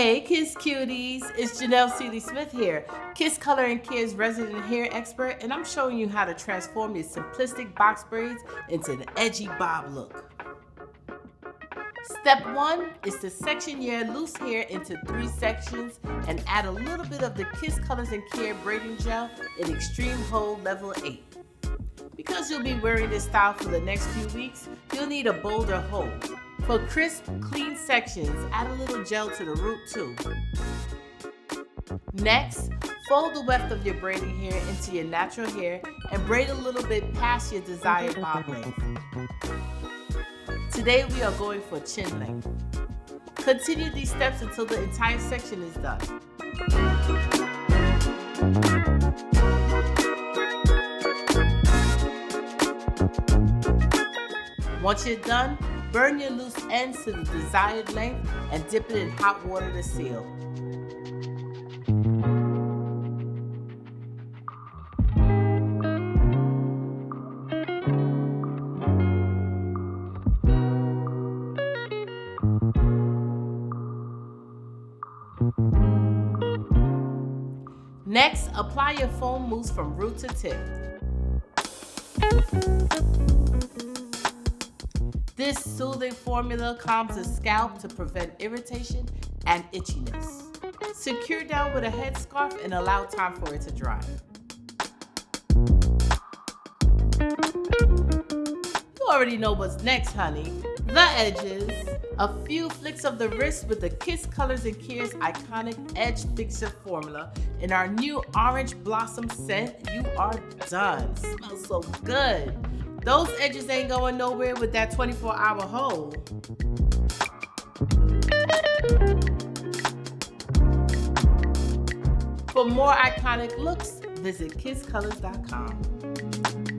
Hey Kiss Cuties, it's Janel Smith here, Kiss Color and Care's resident hair expert, and I'm showing you how to transform your simplistic box braids into an edgy bob look. Step 1 is to section your loose hair into 3 sections and add a little bit of the Kiss Colors and Care Braiding Gel in Extreme Hold Level 8. Because you'll be wearing this style for the next few weeks, you'll need a bolder hold. For crisp, clean sections, add a little gel to the root too. Next, fold the weft of your braiding hair into your natural hair and braid a little bit past your desired bob length. Today we are going for chin length. Continue these steps until the entire section is done. Once you're done, burn your loose ends to the desired length and dip it in hot water to seal. Next, apply your foam mousse from root to tip. This soothing formula calms the scalp to prevent irritation and itchiness. Secure down with a headscarf and allow time for it to dry. You already know what's next, honey. The edges. A few flicks of the wrist with the Kiss Colors and Care's iconic Edge Fixer formula in our new orange blossom scent. You are done. Smells so good. Those edges ain't going nowhere with that 24-hour hold. For more iconic looks, visit kisscolors.com.